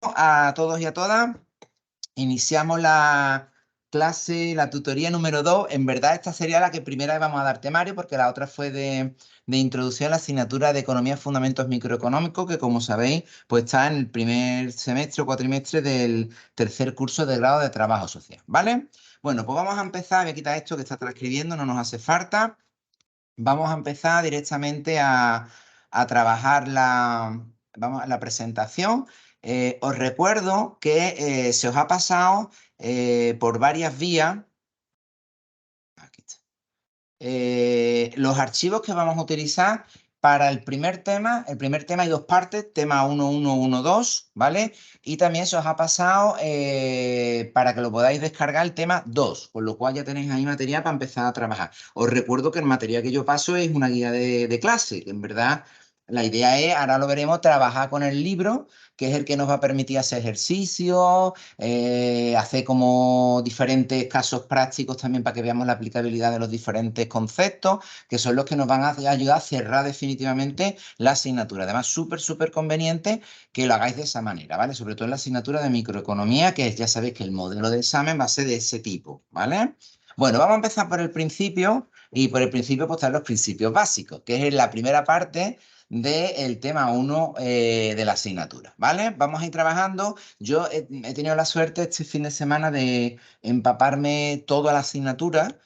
A todos y a todas. Iniciamos la clase, la tutoría número 2. En verdad, esta sería la que primera vamos a dar temario, porque la otra fue de introducción a la asignatura de Economía Fundamentos Microeconómicos, que como sabéis, pues está en el primer semestre o cuatrimestre del tercer curso de grado de Trabajo Social, ¿vale? Bueno, pues vamos a empezar. Voy a quitar esto que está transcribiendo, no nos hace falta. Vamos a empezar directamente a trabajar la presentación. Os recuerdo que se os ha pasado por varias vías. Aquí está. Los archivos que vamos a utilizar para el primer tema. El primer tema hay dos partes, tema 1.1.1.2, ¿vale? Y también se os ha pasado para que lo podáis descargar el tema 2, con lo cual ya tenéis ahí material para empezar a trabajar. Os recuerdo que el material que yo paso es una guía de clase, que en verdad la idea es, ahora lo veremos, trabajar con el libro, que es el que nos va a permitir hacer ejercicios, hacer como diferentes casos prácticos también para que veamos la aplicabilidad de los diferentes conceptos, que son los que nos van a ayudar a cerrar definitivamente la asignatura. Además, súper conveniente que lo hagáis de esa manera, ¿vale? Sobre todo en la asignatura de microeconomía, que ya sabéis que el modelo de examen va a ser de ese tipo, ¿vale? Bueno, vamos a empezar por el principio, y por el principio pues están los principios básicos, que es la primera parte del tema 1 de la asignatura, ¿vale? Vamos a ir trabajando. Yo he tenido la suerte este fin de semana de empaparme toda la asignatura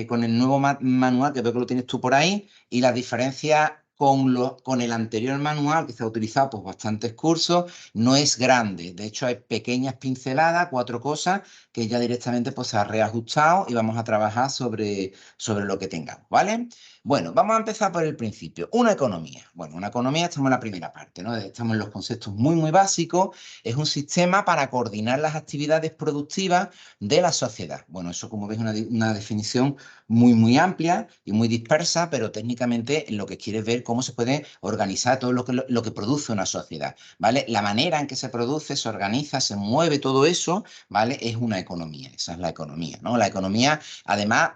con el nuevo manual, que veo que lo tienes tú por ahí, y las diferencias con el anterior manual, que se ha utilizado pues bastantes cursos, no es grande. De hecho, hay pequeñas pinceladas, 4 cosas, que ya directamente pues, se ha reajustado y vamos a trabajar sobre lo que tengamos, ¿vale? Bueno, vamos a empezar por el principio. Una economía. Bueno, una economía, estamos en la primera parte, ¿no? Estamos en los conceptos muy básicos. Es un sistema para coordinar las actividades productivas de la sociedad. Bueno, eso como ves es una definición muy amplia y muy dispersa, pero técnicamente lo que quiere es ver cómo se puede organizar todo lo que produce una sociedad, ¿vale? La manera en que se produce, se organiza, se mueve todo eso, ¿vale? Es una economía. Esa es la economía, ¿no? La economía, además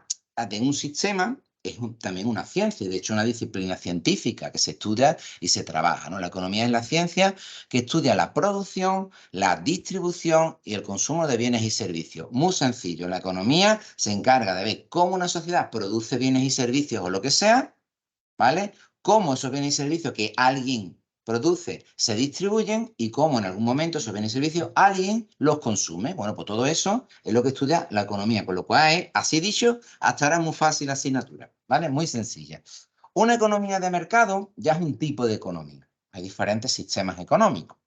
de un sistema, es también una ciencia, y de hecho una disciplina científica que se estudia y se trabaja, ¿no? La economía es la ciencia que estudia la producción, la distribución y el consumo de bienes y servicios. Muy sencillo, la economía se encarga de ver cómo una sociedad produce bienes y servicios o lo que sea, ¿vale? Cómo esos bienes y servicios que alguien produce se distribuyen y cómo en algún momento esos bienes y servicios alguien los consume. Bueno, pues todo eso es lo que estudia la economía, con lo cual es, así dicho, hasta ahora es muy fácil la asignatura, ¿vale? Muy sencilla. Una economía de mercado ya es un tipo de economía. Hay diferentes sistemas económicos.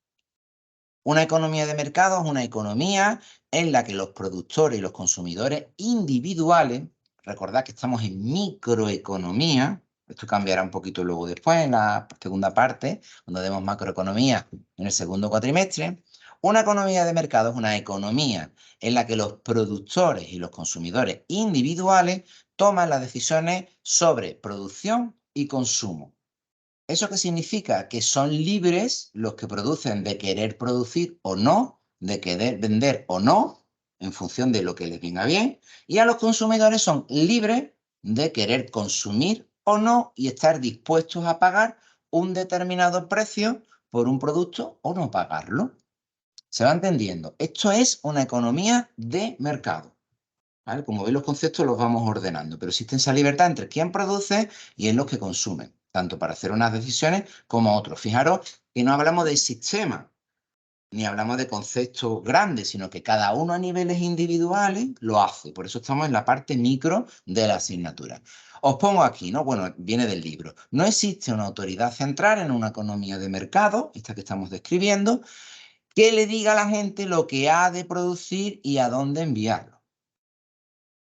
Una economía de mercado es una economía en la que los productores y los consumidores individuales, recordad que estamos en microeconomía, esto cambiará un poquito luego después en la segunda parte, cuando demos macroeconomía en el segundo cuatrimestre. Una economía de mercado es una economía en la que los productores y los consumidores individuales toman las decisiones sobre producción y consumo. ¿Eso qué significa? Que son libres los que producen de querer producir o no, de querer vender o no, en función de lo que les venga bien, y a los consumidores son libres de querer consumir o no y estar dispuestos a pagar un determinado precio por un producto o no pagarlo. ¿Se va entendiendo? Esto es una economía de mercado. ¿Vale? Como veis, los conceptos los vamos ordenando, pero existe esa libertad entre quién produce y en los que consumen, tanto para hacer unas decisiones como otros. Fijaros que no hablamos de sistema, ni hablamos de conceptos grandes, sino que cada uno a niveles individuales lo hace. Por eso estamos en la parte micro de la asignatura. Os pongo aquí, ¿no? Bueno, viene del libro. No existe una autoridad central en una economía de mercado, esta que estamos describiendo, que le diga a la gente lo que ha de producir y a dónde enviarlo.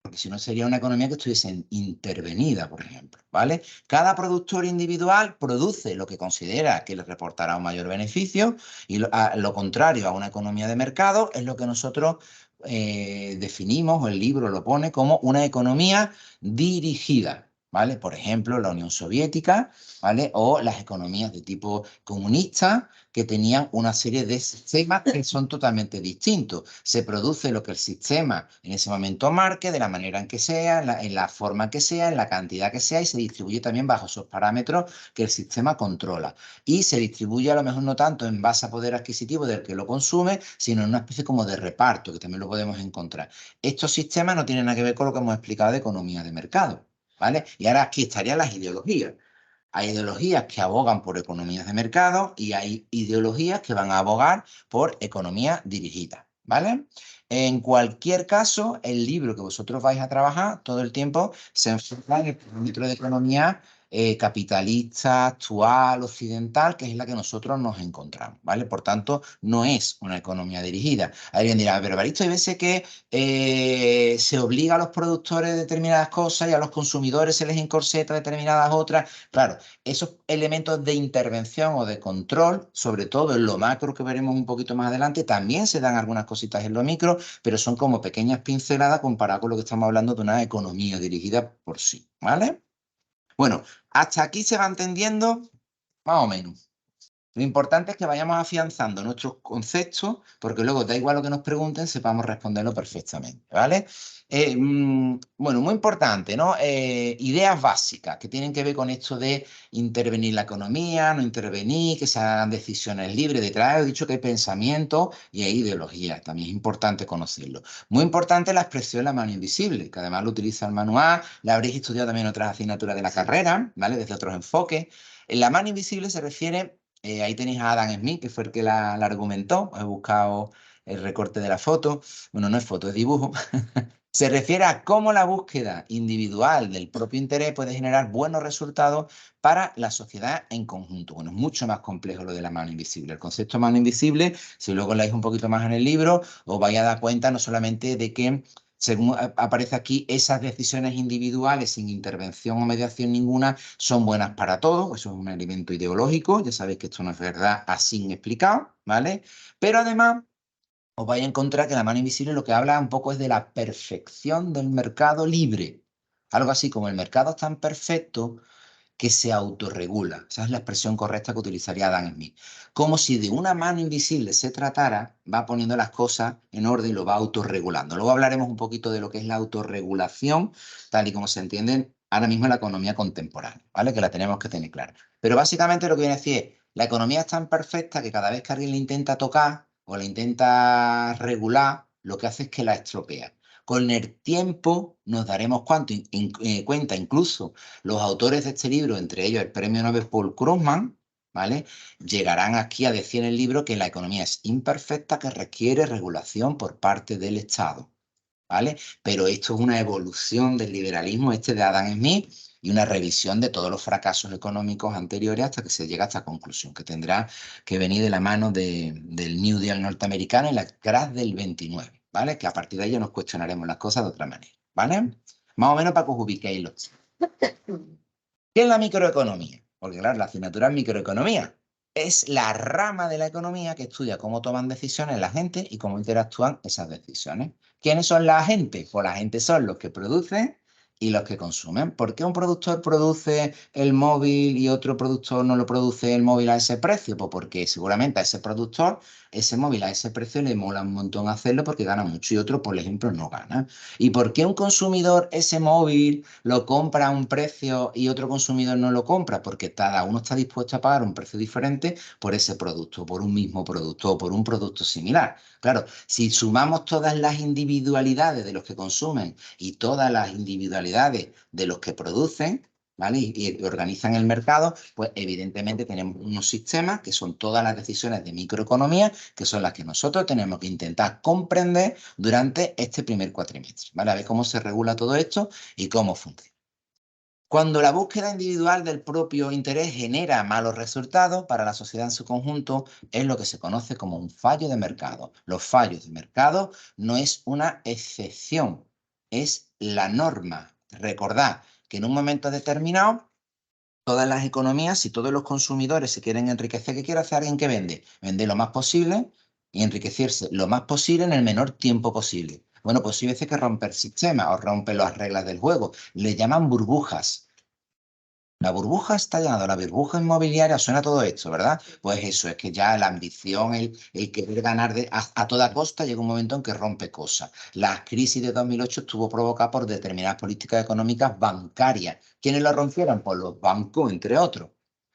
Porque si no sería una economía que estuviese intervenida, por ejemplo, ¿vale? Cada productor individual produce lo que considera que le reportará un mayor beneficio y lo contrario a una economía de mercado es lo que nosotros definimos, o el libro lo pone como una economía dirigida. ¿vale? Por ejemplo, la Unión Soviética, ¿vale? O las economías de tipo comunista, que tenían una serie de sistemas que son totalmente distintos. Se produce lo que el sistema en ese momento marque, de la manera en que sea, en la forma que sea, en la cantidad que sea, y se distribuye también bajo esos parámetros que el sistema controla. Y se distribuye a lo mejor no tanto en base a poder adquisitivo del que lo consume, sino en una especie como de reparto, que también lo podemos encontrar. Estos sistemas no tienen nada que ver con lo que hemos explicado de economía de mercado, ¿vale? Y ahora aquí estarían las ideologías. Hay ideologías que abogan por economías de mercado y hay ideologías que van a abogar por economía dirigida, ¿vale? En cualquier caso, el libro que vosotros vais a trabajar todo el tiempo se enfoca en el parámetro de economía capitalista, actual, occidental, que es la que nosotros nos encontramos, ¿vale? Por tanto, no es una economía dirigida. Alguien dirá, pero Baristo, hay veces que se obliga a los productores determinadas cosas y a los consumidores se les encorseta determinadas otras. Claro, esos elementos de intervención o de control, sobre todo en lo macro que veremos un poquito más adelante, también se dan algunas cositas en lo micro, pero son como pequeñas pinceladas comparadas con lo que estamos hablando de una economía dirigida por sí, ¿vale? Bueno, hasta aquí se va entendiendo más o menos. Lo importante es que vayamos afianzando nuestros conceptos, porque luego da igual lo que nos pregunten, sepamos responderlo perfectamente, ¿vale? Bueno, muy importante, ¿no? Ideas básicas que tienen que ver con esto de intervenir la economía, no intervenir, que se hagan decisiones libres. Detrás he dicho que hay pensamiento y hay ideología, también es importante conocerlo. Muy importante la expresión la mano invisible, que además lo utiliza el manual, la habréis estudiado también en otras asignaturas de la carrera, ¿vale? Desde otros enfoques. En la mano invisible se refiere ahí tenéis a Adam Smith, que fue el que la argumentó. He buscado el recorte de la foto. Bueno, no es foto, es dibujo. Se refiere a cómo la búsqueda individual del propio interés puede generar buenos resultados para la sociedad en conjunto. Bueno, es mucho más complejo lo de la mano invisible. El concepto de mano invisible, si luego leéis un poquito más en el libro, os vais a dar cuenta no solamente de que según aparece aquí, esas decisiones individuales sin intervención o mediación ninguna son buenas para todos. Eso es un elemento ideológico. Ya sabéis que esto no es verdad así explicado, ¿vale? Pero además os vais a encontrar que la mano invisible lo que habla un poco es de la perfección del mercado libre. Algo así como el mercado es tan perfecto que se autorregula. Esa es la expresión correcta que utilizaría Adam Smith. Como si de una mano invisible se tratara, va poniendo las cosas en orden y lo va autorregulando. Luego hablaremos un poquito de lo que es la autorregulación, tal y como se entiende ahora mismo en la economía contemporánea, ¿vale? Que la tenemos que tener clara. Pero básicamente lo que viene a decir es, la economía es tan perfecta que cada vez que alguien le intenta tocar o le intenta regular, lo que hace es que la estropea. Con el tiempo nos daremos cuenta, incluso los autores de este libro, entre ellos el premio Nobel Paul Krugman, ¿vale? Llegarán aquí a decir en el libro que la economía es imperfecta, que requiere regulación por parte del Estado, ¿vale? Pero esto es una evolución del liberalismo este de Adam Smith y una revisión de todos los fracasos económicos anteriores hasta que se llega a esta conclusión, que tendrá que venir de la mano del New Deal norteamericano y la crash del 29, ¿vale? Que a partir de ello nos cuestionaremos las cosas de otra manera, ¿vale? Más o menos para que os ubiquéis los. ¿Qué es la microeconomía? Porque claro, la asignatura es microeconomía. Es la rama de la economía que estudia cómo toman decisiones la gente y cómo interactúan esas decisiones. ¿Quiénes son la gente? Pues la gente son los que producen y los que consumen. ¿Por qué un productor produce el móvil y otro productor no lo produce el móvil a ese precio? Pues porque seguramente a ese productor ese móvil a ese precio le mola un montón hacerlo porque gana mucho y otro, por ejemplo, no gana. ¿Y por qué un consumidor ese móvil lo compra a un precio y otro consumidor no lo compra? Porque cada uno está dispuesto a pagar un precio diferente por ese producto, por un mismo producto o por un producto similar. Claro, si sumamos todas las individualidades de los que consumen y todas las individualidades de los que producen, ¿vale? Y organizan el mercado, pues evidentemente tenemos unos sistemas que son todas las decisiones de microeconomía, que son las que nosotros tenemos que intentar comprender durante este primer cuatrimestre, ¿vale? A ver cómo se regula todo esto y cómo funciona. Cuando la búsqueda individual del propio interés genera malos resultados para la sociedad en su conjunto, es lo que se conoce como un fallo de mercado. Los fallos de mercado no es una excepción, es la norma. Recordad que en un momento determinado, todas las economías, si todos los consumidores se quieren enriquecer, ¿qué quiere hacer alguien que vende? Vender lo más posible y enriquecerse lo más posible en el menor tiempo posible. Bueno, pues hay veces que romper sistemas o romper las reglas del juego. Le llaman burbujas. La burbuja está estallando, la burbuja inmobiliaria, suena todo esto, ¿verdad? Pues eso, es que ya la ambición, el querer ganar a toda costa, llega un momento en que rompe cosas. La crisis de 2008 estuvo provocada por determinadas políticas económicas bancarias. ¿Quiénes lo rompieron? Pues los bancos, entre otros.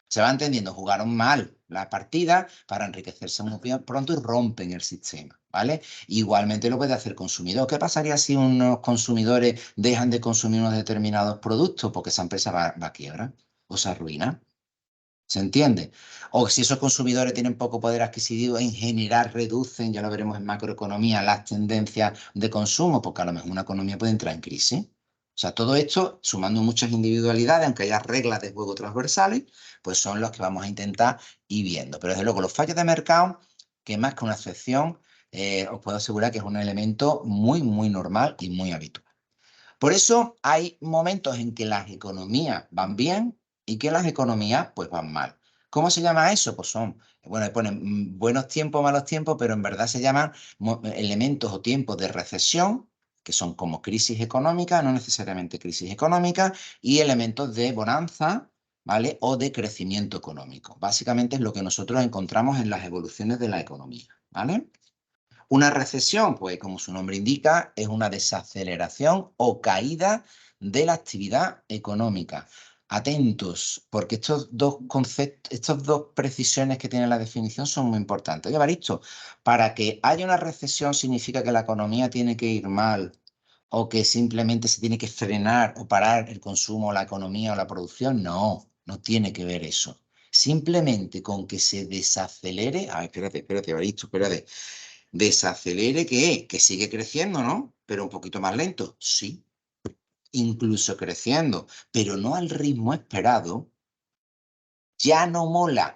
Se va entendiendo, jugaron mal la partida para enriquecerse muy pronto y rompen el sistema, ¿vale? Igualmente lo puede hacer el consumidor. ¿Qué pasaría si unos consumidores dejan de consumir unos determinados productos? Porque esa empresa va a quiebra o se arruina. ¿Se entiende? O si esos consumidores tienen poco poder adquisitivo, en general reducen, ya lo veremos en macroeconomía, las tendencias de consumo, porque a lo mejor una economía puede entrar en crisis. O sea, todo esto, sumando muchas individualidades, aunque haya reglas de juego transversales, pues son los que vamos a intentar ir viendo. Pero desde luego, los fallos de mercado, que más que una excepción, os puedo asegurar que es un elemento muy, muy normal y muy habitual. Por eso hay momentos en que las economías van bien y que las economías pues van mal. ¿Cómo se llama eso? Pues son, bueno, ponen buenos tiempos, malos tiempos, pero en verdad se llaman elementos o tiempos de recesión, que son como crisis económica, no necesariamente crisis económica, y elementos de bonanza, ¿vale? O de crecimiento económico. Básicamente es lo que nosotros encontramos en las evoluciones de la economía, ¿vale? Una recesión, pues como su nombre indica, es una desaceleración o caída de la actividad económica. Atentos, porque estos dos conceptos, estas dos precisiones que tiene la definición son muy importantes. Oye, Baristo, para que haya una recesión significa que la economía tiene que ir mal o que simplemente se tiene que frenar o parar el consumo, la economía o la producción. No, no tiene que ver eso. Simplemente con que se desacelere. Ah, espérate, Baristo, espérate. Desacelere, ¿qué? Que sigue creciendo, ¿no? Pero un poquito más lento. Sí, incluso creciendo, pero no al ritmo esperado. Ya no mola.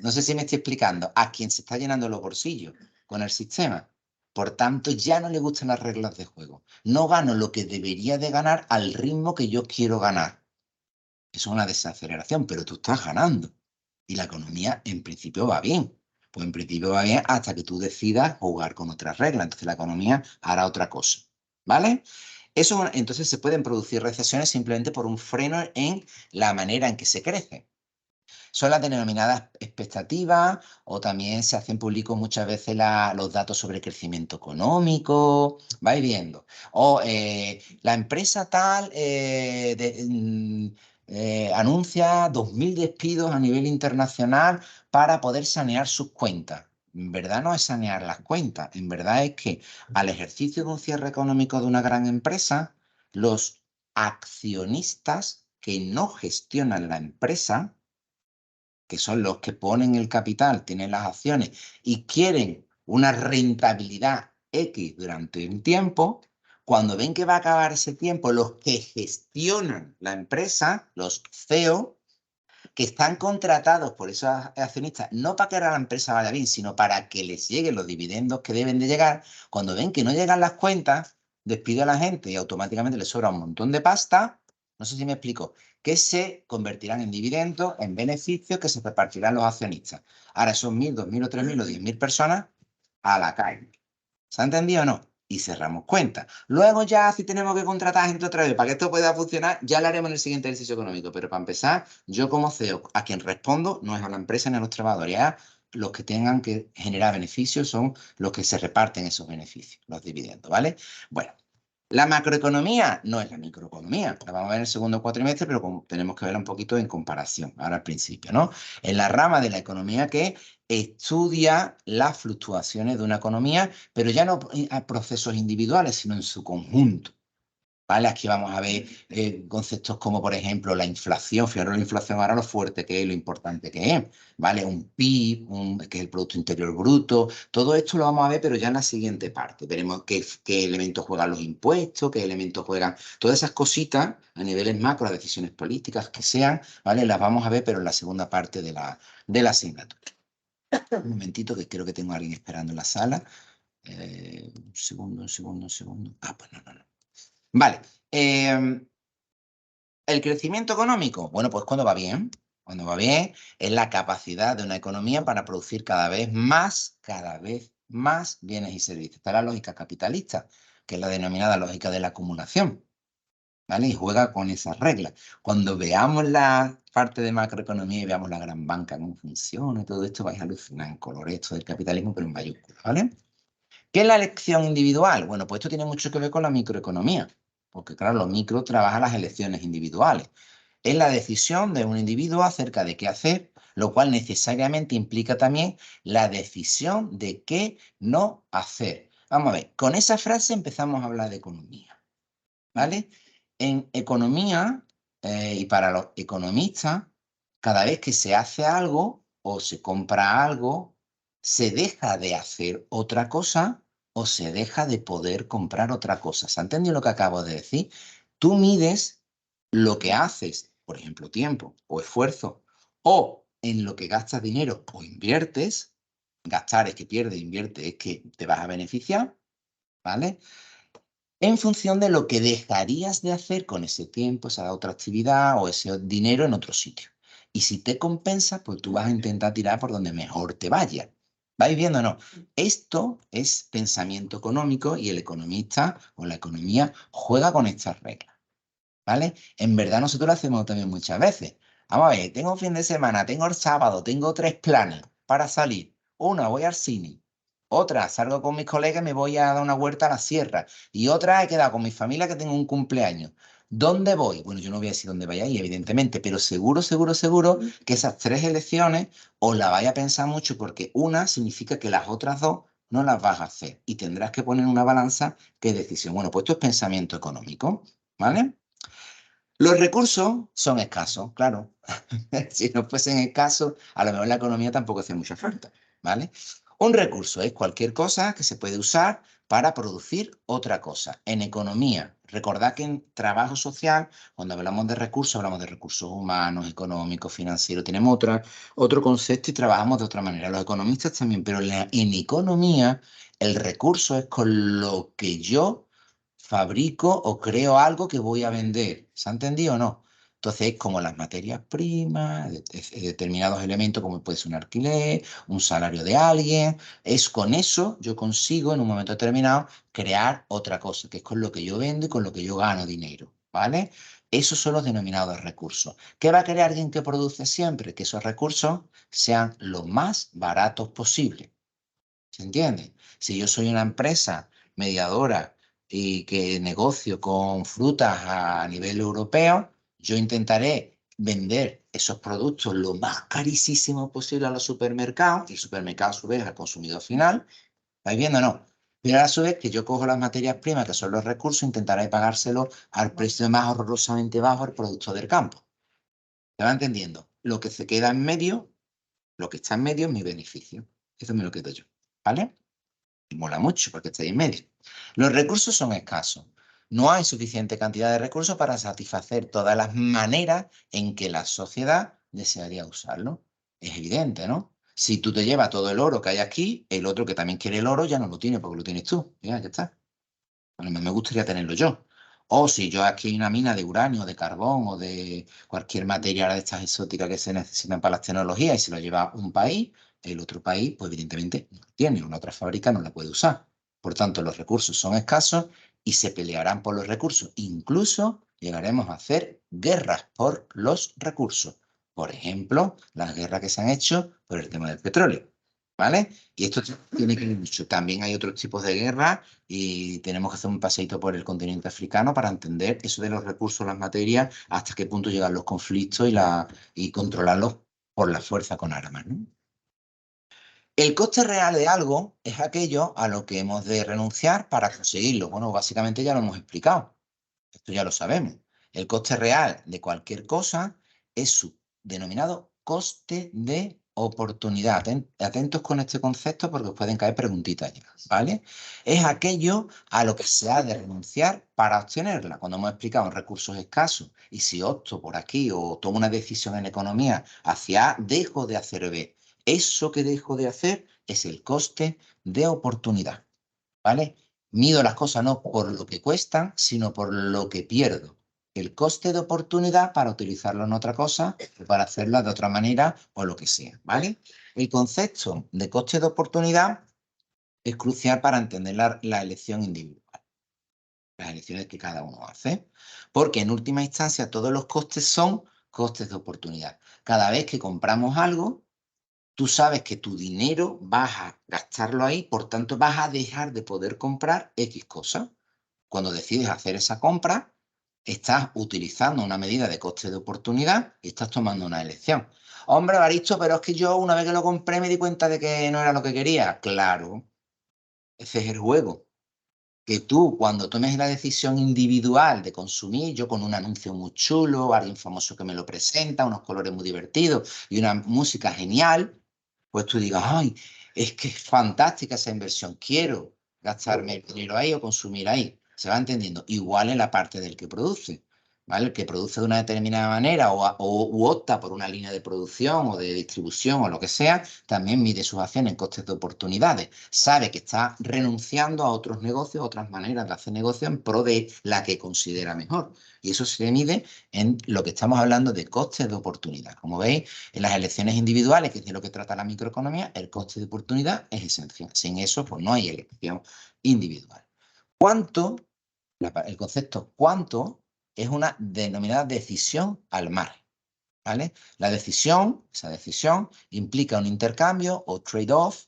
No sé si me estoy explicando. A quien se está llenando los bolsillos con el sistema. Por tanto, ya no le gustan las reglas de juego. No gano lo que debería de ganar al ritmo que yo quiero ganar. Eso es una desaceleración, pero tú estás ganando. Y la economía en principio va bien. Pues en principio va bien hasta que tú decidas jugar con otras reglas. Entonces la economía hará otra cosa. ¿Vale? Eso, entonces se pueden producir recesiones simplemente por un freno en la manera en que se crece. Son las denominadas expectativas o también se hacen públicos muchas veces los datos sobre crecimiento económico, vais viendo. O la empresa tal anuncia 2.000 despidos a nivel internacional para poder sanear sus cuentas. En verdad no es sanear las cuentas, en verdad es que al ejercicio de un cierre económico de una gran empresa, los accionistas que no gestionan la empresa, que son los que ponen el capital, tienen las acciones y quieren una rentabilidad X durante un tiempo, cuando ven que va a acabar ese tiempo, los que gestionan la empresa, los CEO, que están contratados por esos accionistas, no para que la empresa vaya bien, sino para que les lleguen los dividendos que deben de llegar, cuando ven que no llegan las cuentas, despide a la gente y automáticamente les sobra un montón de pasta, no sé si me explico, que se convertirán en dividendos, en beneficios que se repartirán los accionistas. Ahora son 1.000, 2.000 o 3.000 o 10.000 personas a la calle. ¿Se ha entendido o no? Y cerramos cuenta. Luego ya si tenemos que contratar gente otra vez para que esto pueda funcionar, ya lo haremos en el siguiente ejercicio económico. Pero para empezar, yo como CEO, a quien respondo no es a la empresa ni a los trabajadores, es a los que tengan que generar beneficios, son los que se reparten esos beneficios, los dividendos, ¿vale? Bueno, la macroeconomía no es la microeconomía, la vamos a ver en el segundo cuatrimestre, pero tenemos que verla un poquito en comparación, ahora al principio, ¿no? En la rama de la economía que estudia las fluctuaciones de una economía, pero ya no a procesos individuales, sino en su conjunto. ¿Vale? Aquí vamos a ver conceptos como, por ejemplo, la inflación. Fijaros la inflación ahora lo fuerte que es, lo importante que es, ¿vale? Un PIB, que es el Producto Interior Bruto. Todo esto lo vamos a ver, pero ya en la siguiente parte. Veremos qué elementos juegan los impuestos, qué elementos juegan. Todas esas cositas a niveles macro, las decisiones políticas que sean, ¿vale? Las vamos a ver, pero en la segunda parte de la asignatura. Un momentito, que creo que tengo a alguien esperando en la sala. Un segundo, un segundo, un segundo. Ah, pues no. Vale. El crecimiento económico, bueno, pues cuando va bien. Cuando va bien es la capacidad de una economía para producir cada vez más bienes y servicios. Está la lógica capitalista, que es la denominada lógica de la acumulación. ¿vale? Y juega con esas reglas. Cuando veamos la parte de macroeconomía y veamos la gran banca, cómo funciona y todo esto, vais a alucinar en color esto del capitalismo, pero en mayúsculas, ¿vale? ¿Qué es la elección individual? Bueno, pues esto tiene mucho que ver con la microeconomía, porque claro, los micro trabajan las elecciones individuales. Es la decisión de un individuo acerca de qué hacer, lo cual necesariamente implica también la decisión de qué no hacer. Vamos a ver, con esa frase empezamos a hablar de economía, ¿vale? En economía, y para los economistas, cada vez que se hace algo o se compra algo, se deja de hacer otra cosa o se deja de poder comprar otra cosa. ¿Se ha entendido lo que acabo de decir? Tú mides lo que haces, por ejemplo, tiempo o esfuerzo, o en lo que gastas dinero o inviertes. Gastar es que pierdes, invierte es que te vas a beneficiar, ¿vale? En función de lo que dejarías de hacer con ese tiempo, esa otra actividad o ese dinero en otro sitio. Y si te compensa, pues tú vas a intentar tirar por donde mejor te vaya. ¿Vais viendo o no? Esto es pensamiento económico y el economista o la economía juega con estas reglas, ¿vale? En verdad nosotros lo hacemos también muchas veces. Vamos a ver, tengo un fin de semana, tengo el sábado, tengo 3 planes para salir. Una, voy al cine. Otra, salgo con mis colegas y me voy a dar una vuelta a la sierra. Y otra, he quedado con mi familia que tengo un cumpleaños. ¿Dónde voy? Bueno, yo no voy a decir dónde vaya ahí, evidentemente, pero seguro, seguro, seguro que esas 3 elecciones os las vaya a pensar mucho porque una significa que las otras dos no las vas a hacer y tendrás que poner en una balanza qué decisión. Bueno, pues esto es pensamiento económico, ¿vale? Los recursos son escasos, claro. Si no fuesen escasos, a lo mejor la economía tampoco hace mucha falta, ¿vale? Un recurso es cualquier cosa que se puede usar para producir otra cosa. En economía, recordad que en trabajo social, cuando hablamos de recursos humanos, económicos, financieros, tenemos otro concepto y trabajamos de otra manera. Los economistas también, pero en economía, el recurso es con lo que yo fabrico o creo algo que voy a vender. ¿Se ha entendido o no? Entonces, como las materias primas, determinados elementos, como puede ser un alquiler, un salario de alguien, es con eso yo consigo en un momento determinado crear otra cosa, que es con lo que yo vendo y con lo que yo gano dinero, ¿vale? Esos son los denominados recursos. ¿Qué va a querer alguien que produce siempre? Que esos recursos sean lo más baratos posible. ¿Se entiende? Si yo soy una empresa mediadora y que negocio con frutas a nivel europeo, yo intentaré vender esos productos lo más carísimo posible a los supermercados y el supermercado a su vez al consumidor final. ¿Estáis viendo o no? Pero a su vez que yo cojo las materias primas, que son los recursos, intentaré pagárselo al precio más horrorosamente bajo al producto del campo. ¿Se va entendiendo? Lo que se queda en medio, lo que está en medio es mi beneficio. Eso me lo quedo yo. ¿Vale? Mola mucho porque está ahí en medio. Los recursos son escasos. No hay suficiente cantidad de recursos para satisfacer todas las maneras en que la sociedad desearía usarlo. Es evidente, ¿no? Si tú te llevas todo el oro que hay aquí, el otro que también quiere el oro ya no lo tiene porque lo tienes tú. Ya está. A mí me gustaría tenerlo yo. O si yo aquí hay una mina de uranio, de carbón o de cualquier materia de estas exóticas que se necesitan para las tecnologías y se lo lleva un país, el otro país, pues evidentemente no lo tiene, una otra fábrica no la puede usar. Por tanto, los recursos son escasos y se pelearán por los recursos. Incluso llegaremos a hacer guerras por los recursos. Por ejemplo, las guerras que se han hecho por el tema del petróleo. ¿Vale? Y esto tiene que ver mucho. También hay otros tipos de guerras y tenemos que hacer un paseíto por el continente africano para entender eso de los recursos, las materias, hasta qué punto llegan los conflictos y controlarlos por la fuerza con armas, ¿no? El coste real de algo es aquello a lo que hemos de renunciar para conseguirlo. Bueno, básicamente ya lo hemos explicado. Esto ya lo sabemos. El coste real de cualquier cosa es su denominado coste de oportunidad. Atentos con este concepto porque os pueden caer preguntitas ya, ¿vale? Es aquello a lo que se ha de renunciar para obtenerla. Cuando hemos explicado recursos escasos y si opto por aquí o tomo una decisión en economía hacia A, dejo de hacer B. Eso que dejo de hacer es el coste de oportunidad. ¿Vale? Mido las cosas no por lo que cuestan, sino por lo que pierdo. El coste de oportunidad para utilizarlo en otra cosa, o para hacerla de otra manera o lo que sea, ¿vale? El concepto de coste de oportunidad es crucial para entender la elección individual. las elecciones que cada uno hace. Porque en última instancia todos los costes son costes de oportunidad. Cada vez que compramos algo, tú sabes que tu dinero vas a gastarlo ahí, por tanto vas a dejar de poder comprar X cosa. Cuando decides hacer esa compra, estás utilizando una medida de coste de oportunidad y estás tomando una elección. Hombre, Baristo, pero es que yo una vez que lo compré me di cuenta de que no era lo que quería. Claro, ese es el juego. Que tú, cuando tomes la decisión individual de consumir, yo con un anuncio muy chulo, alguien famoso que me lo presenta, unos colores muy divertidos y una música genial, pues tú digas, ay, es que es fantástica esa inversión, quiero gastarme el dinero ahí o consumir ahí. Se va entendiendo. Igual en la parte del que produce, ¿vale? El que produce de una determinada manera u opta por una línea de producción o de distribución o lo que sea, también mide sus acciones en costes de oportunidades. Sabe que está renunciando a otros negocios, otras maneras de hacer negocio en pro de la que considera mejor. Y eso se mide en lo que estamos hablando de costes de oportunidad. Como veis, en las elecciones individuales, que es de lo que trata la microeconomía, el coste de oportunidad es esencial. Sin eso, pues no hay elección individual. ¿Cuánto? El concepto cuánto es una denominada decisión al margen, ¿vale? Esa decisión implica un intercambio o trade-off,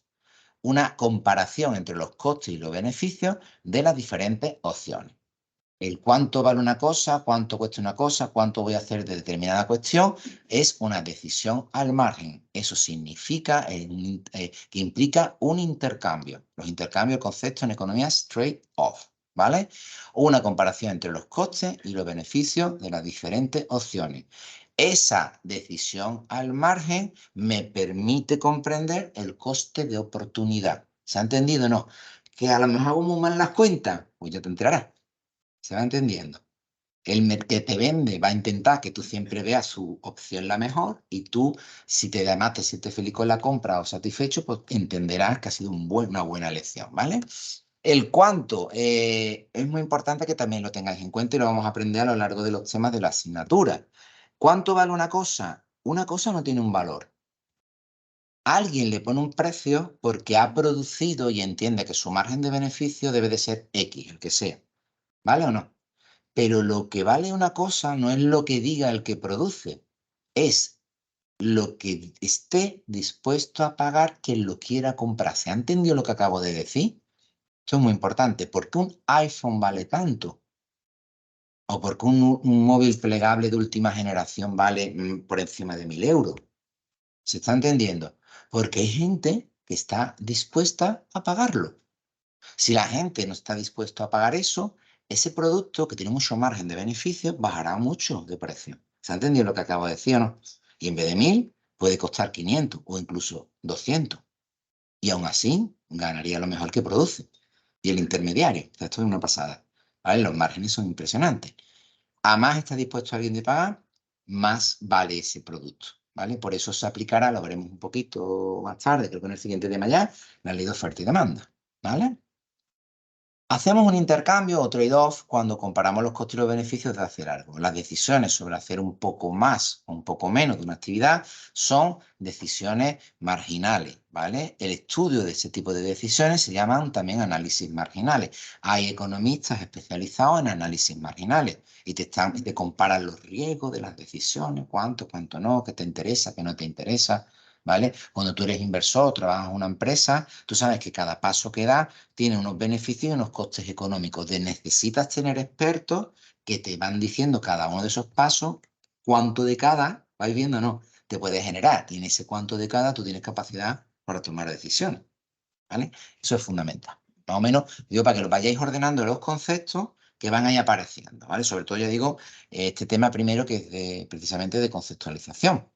una comparación entre los costes y los beneficios de las diferentes opciones. El cuánto vale una cosa, cuánto cuesta una cosa, cuánto voy a hacer de determinada cuestión, es una decisión al margen. Eso significa que implica un intercambio. Los intercambios, el concepto en economía es trade-off, ¿vale? Una comparación entre los costes y los beneficios de las diferentes opciones. Esa decisión al margen me permite comprender el coste de oportunidad. ¿Se ha entendido o no? Que a lo mejor hago muy mal las cuentas, pues ya te enterarás. ¿Se va entendiendo? El que te vende va a intentar que tú siempre veas su opción la mejor y tú, si además te sientes feliz con la compra o satisfecho, pues entenderás que ha sido una buena elección, ¿vale? El cuánto es muy importante que también lo tengáis en cuenta y lo vamos a aprender a lo largo de los temas de la asignatura. ¿Cuánto vale una cosa? Una cosa no tiene un valor. Alguien le pone un precio porque ha producido y entiende que su margen de beneficio debe de ser X, el que sea. ¿Vale o no? Pero lo que vale una cosa no es lo que diga el que produce, es lo que esté dispuesto a pagar quien lo quiera comprar. ¿Se ha entendido lo que acabo de decir? Esto es muy importante. ¿Por qué un iPhone vale tanto? ¿O por qué un móvil plegable de última generación vale por encima de 1.000 euros? ¿Se está entendiendo? Porque hay gente que está dispuesta a pagarlo. Si la gente no está dispuesta a pagar eso, ese producto que tiene mucho margen de beneficio bajará mucho de precio. ¿Se ha entendido lo que acabo de decir o no? Y en vez de 1.000, puede costar 500 o incluso 200. Y aún así, ganaría lo mejor que produce. Y el intermediario, o sea, esto es una pasada. ¿Vale? Los márgenes son impresionantes. A más está dispuesto alguien de pagar, más vale ese producto. ¿Vale? Por eso se aplicará, lo veremos un poquito más tarde, creo que en el siguiente tema ya, la ley de oferta y demanda. ¿Vale? Hacemos un intercambio o trade-off cuando comparamos los costes y los beneficios de hacer algo. Las decisiones sobre hacer un poco más o un poco menos de una actividad son decisiones marginales, ¿vale? El estudio de ese tipo de decisiones se llaman también análisis marginales. Hay economistas especializados en análisis marginales y te comparan los riesgos de las decisiones, cuánto no, qué te interesa, qué no te interesa. ¿Vale? Cuando tú eres inversor, trabajas en una empresa, tú sabes que cada paso que das tiene unos beneficios y unos costes económicos. Necesitas tener expertos que te van diciendo cada uno de esos pasos, cuánto de cada, vais viendo, no, te puede generar. Y en ese cuánto de cada tú tienes capacidad para tomar decisiones. ¿Vale? Eso es fundamental. Más o menos, digo, para que lo vayáis ordenando los conceptos que van ahí apareciendo. ¿Vale? Sobre todo, ya digo, este tema primero que es precisamente de conceptualización.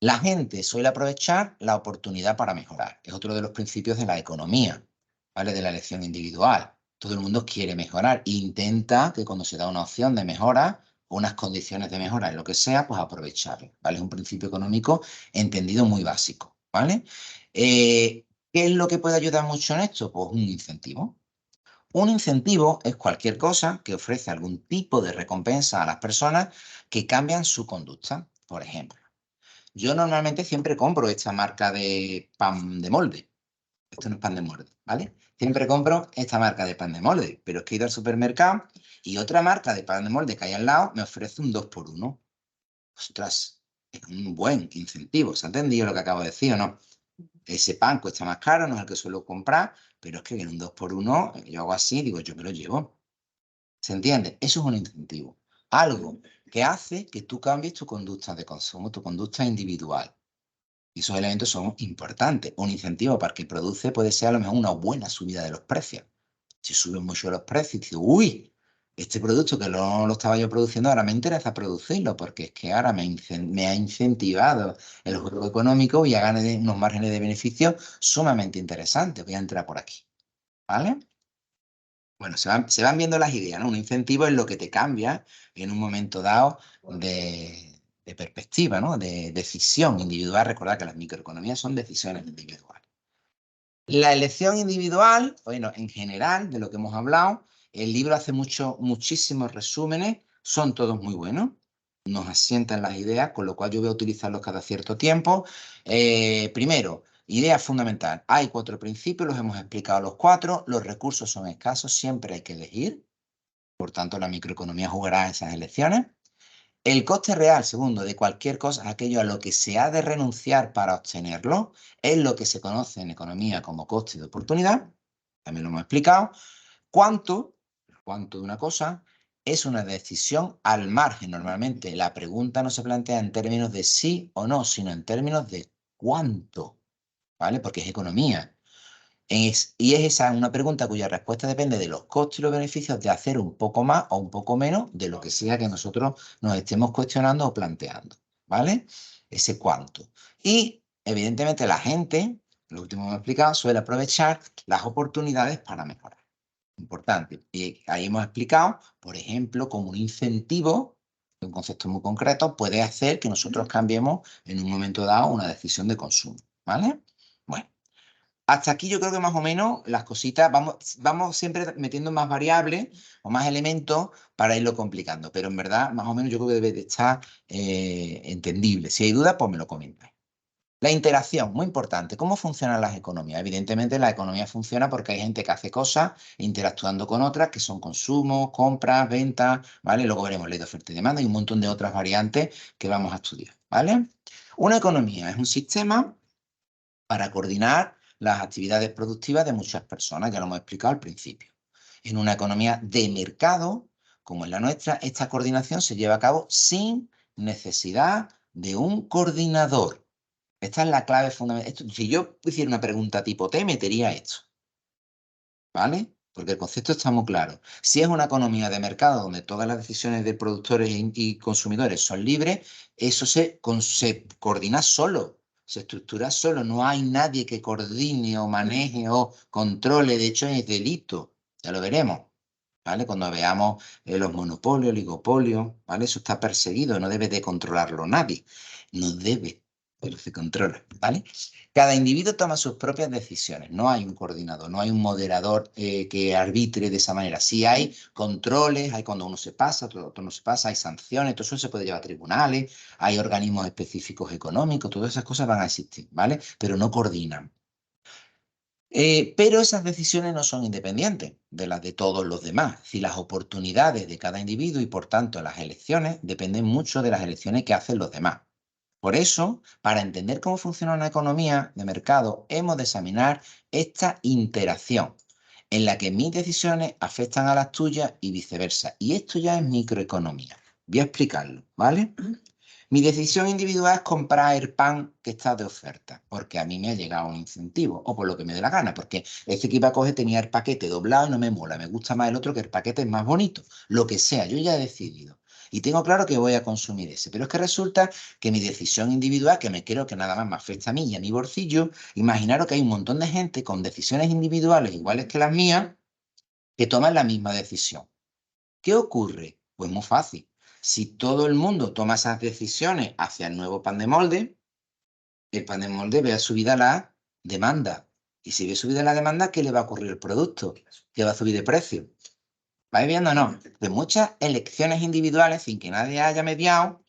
La gente suele aprovechar la oportunidad para mejorar. Es otro de los principios de la economía, ¿vale? De la elección individual. Todo el mundo quiere mejorar. Intenta que cuando se da una opción de mejora o unas condiciones de mejora en lo que sea, pues aprovecharlo, ¿vale? Es un principio económico entendido muy básico, ¿vale? ¿Qué es lo que puede ayudar mucho en esto? Pues un incentivo. Un incentivo es cualquier cosa que ofrece algún tipo de recompensa a las personas que cambian su conducta. Por ejemplo, yo normalmente siempre compro esta marca de pan de molde. Esto no es pan de molde, ¿vale? Siempre compro esta marca de pan de molde, pero es que he ido al supermercado y otra marca de pan de molde que hay al lado me ofrece un 2x1. Ostras, es un buen incentivo. ¿Se ha entendido lo que acabo de decir o no? Ese pan cuesta más caro, no es el que suelo comprar, pero es que en un 2x1, yo hago así, digo, yo me lo llevo. ¿Se entiende? Eso es un incentivo. Algo que hace que tú cambies tu conducta de consumo, tu conducta individual. Y esos elementos son importantes. Un incentivo para el que produce puede ser a lo mejor una buena subida de los precios. Si suben mucho los precios, dices, uy, este producto que no lo estaba yo produciendo, ahora me interesa producirlo, porque es que ahora me ha incentivado el juego económico y a ganar unos márgenes de beneficio sumamente interesantes. Voy a entrar por aquí, ¿vale? Bueno, se van viendo las ideas, ¿no? Un incentivo es lo que te cambia en un momento dado de perspectiva, ¿no? De decisión individual. Recordad que las microeconomías son decisiones individuales. La elección individual, bueno, en general, de lo que hemos hablado, el libro hace muchísimos resúmenes, son todos muy buenos, nos asientan las ideas, con lo cual yo voy a utilizarlos cada cierto tiempo. Primero, idea fundamental. Hay 4 principios, los hemos explicado los 4, los recursos son escasos, siempre hay que elegir, por tanto la microeconomía jugará esas elecciones. El coste real, segundo, de cualquier cosa, aquello a lo que se ha de renunciar para obtenerlo, es lo que se conoce en economía como coste de oportunidad. También lo hemos explicado. ¿Cuánto? ¿Cuánto de una cosa? Es una decisión al margen. Normalmente la pregunta no se plantea en términos de sí o no, sino en términos de cuánto, ¿vale? Porque es economía. Y es esa una pregunta cuya respuesta depende de los costes y los beneficios de hacer un poco más o un poco menos de lo que sea que nosotros nos estemos cuestionando o planteando, ¿vale? Ese cuánto. Y evidentemente la gente, lo último que hemos explicado, suele aprovechar las oportunidades para mejorar. Importante. Y ahí hemos explicado, por ejemplo, como un incentivo, un concepto muy concreto, puede hacer que nosotros cambiemos en un momento dado una decisión de consumo, ¿vale? Bueno. Hasta aquí yo creo que más o menos las cositas, vamos siempre metiendo más variables o más elementos para irlo complicando, pero en verdad más o menos yo creo que debe de estar entendible. Si hay dudas, pues me lo comentáis. La interacción, muy importante. ¿Cómo funcionan las economías? Evidentemente la economía funciona porque hay gente que hace cosas interactuando con otras, que son consumos, compras, ventas, ¿vale? Luego veremos ley de oferta y demanda y un montón de otras variantes que vamos a estudiar, ¿vale? Una economía es un sistema para coordinar las actividades productivas de muchas personas, ya lo hemos explicado al principio. En una economía de mercado, como es la nuestra, esta coordinación se lleva a cabo sin necesidad de un coordinador. Esta es la clave fundamental. Si yo hiciera una pregunta tipo T, metería esto, ¿vale? Porque el concepto está muy claro. Si es una economía de mercado donde todas las decisiones de productores y consumidores son libres, eso se coordina solo, se estructura solo. No hay nadie que coordine o maneje o controle. De hecho, es delito. Ya lo veremos. ¿Vale? Cuando veamos los monopolios, oligopolios, ¿vale? Eso está perseguido, no debe de controlarlo nadie. No debe, pero se controla, ¿vale? Cada individuo toma sus propias decisiones, no hay un coordinador, no hay un moderador que arbitre de esa manera. Sí hay controles, hay cuando uno se pasa, otro no se pasa, hay sanciones, todo eso se puede llevar a tribunales, hay organismos específicos económicos, todas esas cosas van a existir, ¿vale? Pero no coordinan. Pero esas decisiones no son independientes de las de todos los demás. Si las oportunidades de cada individuo y por tanto las elecciones dependen mucho de las elecciones que hacen los demás. Por eso, para entender cómo funciona una economía de mercado, hemos de examinar esta interacción en la que mis decisiones afectan a las tuyas y viceversa. Y esto ya es microeconomía. Voy a explicarlo, ¿vale? Mi decisión individual es comprar el pan que está de oferta, porque a mí me ha llegado un incentivo, o por lo que me dé la gana, porque este que iba a coger tenía el paquete doblado y no me mola, me gusta más el otro que el paquete es más bonito, lo que sea, yo ya he decidido. Y tengo claro que voy a consumir ese, pero es que resulta que mi decisión individual, que me creo que nada más me afecta a mí y a mi bolsillo, imaginaros que hay un montón de gente con decisiones individuales iguales que las mías que toman la misma decisión. ¿Qué ocurre? Pues muy fácil. Si todo el mundo toma esas decisiones hacia el nuevo pan de molde, el pan de molde ve subida la demanda. Y si ve subida la demanda, ¿qué le va a ocurrir al producto? Que va a subir de precio. ¿Vais viendo o no? De muchas elecciones individuales, sin que nadie haya mediado,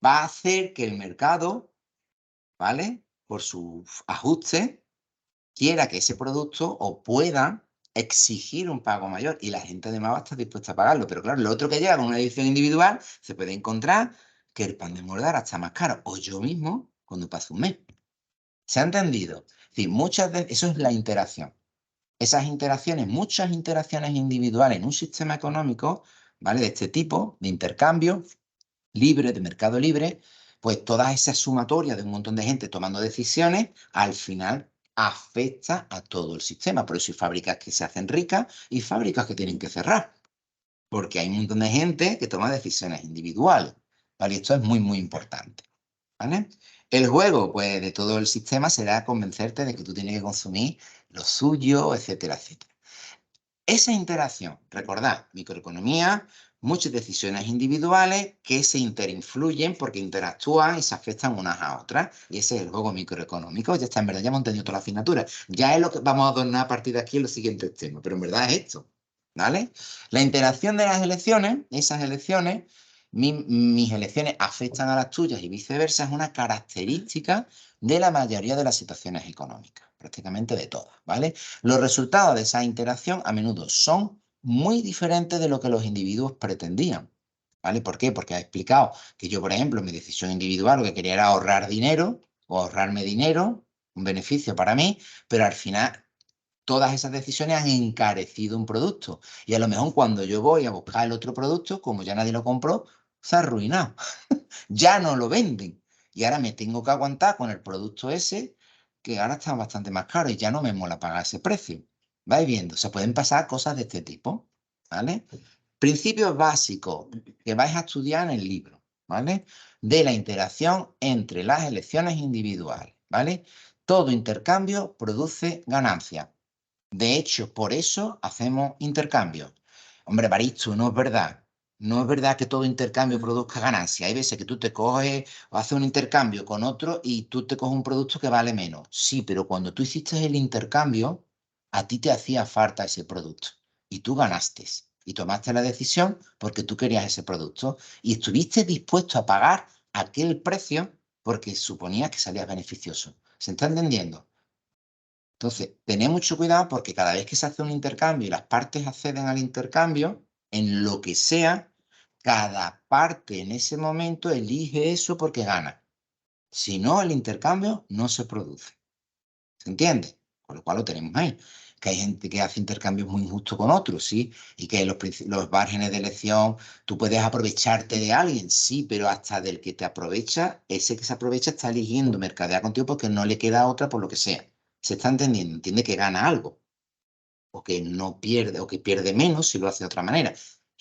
va a hacer que el mercado, ¿vale? Por sus ajustes, quiera que ese producto o pueda exigir un pago mayor y la gente además va a estar dispuesta a pagarlo. Pero claro, lo otro que llega con una edición individual se puede encontrar que el pan de Moldara está más caro o yo mismo cuando pase un mes. ¿Se ha entendido? Es decir, eso es la interacción. Esas interacciones, muchas interacciones individuales en un sistema económico, ¿vale? De este tipo, de intercambio libre, de mercado libre, pues todas esas sumatorias de un montón de gente tomando decisiones, al final afecta a todo el sistema. Por eso hay fábricas que se hacen ricas y fábricas que tienen que cerrar, porque hay un montón de gente que toma decisiones individuales, ¿vale? Y esto es muy, muy importante, ¿vale? El juego, pues, de todo el sistema será convencerte de que tú tienes que consumir lo suyo, etcétera, etcétera. Esa interacción, recordad, microeconomía, muchas decisiones individuales que se interinfluyen porque interactúan y se afectan unas a otras. Y ese es el juego microeconómico. Ya está, en verdad, ya hemos entendido toda la asignatura. Ya es lo que vamos a adornar a partir de aquí en los siguientes temas, pero en verdad es esto, ¿vale? La interacción de las elecciones, esas elecciones, mis elecciones afectan a las tuyas y viceversa, es una característica de la mayoría de las situaciones económicas, prácticamente de todas, ¿vale? Los resultados de esa interacción a menudo son muy diferentes de lo que los individuos pretendían, ¿vale? ¿Por qué? Porque ha explicado que yo, por ejemplo, mi decisión individual lo que quería era ahorrar dinero o ahorrarme dinero, un beneficio para mí, pero al final todas esas decisiones han encarecido un producto. Y a lo mejor cuando yo voy a buscar el otro producto, como ya nadie lo compró, se ha arruinado. Ya no lo venden. Y ahora me tengo que aguantar con el producto ese, que ahora está bastante más caro y ya no me mola pagar ese precio. Vais viendo, se pueden pasar cosas de este tipo, ¿vale? Principios básicos que vais a estudiar en el libro, ¿vale? De la interacción entre las elecciones individuales, ¿vale? Todo intercambio produce ganancia. De hecho, por eso hacemos intercambios. Hombre, Baristo, no es verdad. No es verdad que todo intercambio produzca ganancia. Hay veces que tú te coges o haces un intercambio con otro y tú te coges un producto que vale menos. Sí, pero cuando tú hiciste el intercambio, a ti te hacía falta ese producto y tú ganaste y tomaste la decisión porque tú querías ese producto y estuviste dispuesto a pagar aquel precio porque suponías que salías beneficioso. ¿Se está entendiendo? Entonces, tened mucho cuidado porque cada vez que se hace un intercambio y las partes acceden al intercambio, en lo que sea, cada parte en ese momento elige eso porque gana. Si no, el intercambio no se produce. ¿Se entiende? Con lo cual lo tenemos ahí. Que hay gente que hace intercambios muy injustos con otros, sí, y que los márgenes de elección, tú puedes aprovecharte de alguien, sí, pero hasta del que te aprovecha, ese que se aprovecha está eligiendo mercadear contigo porque no le queda otra por lo que sea. ¿Se está entendiendo? Entiende que gana algo, o que no pierde, o que pierde menos si lo hace de otra manera.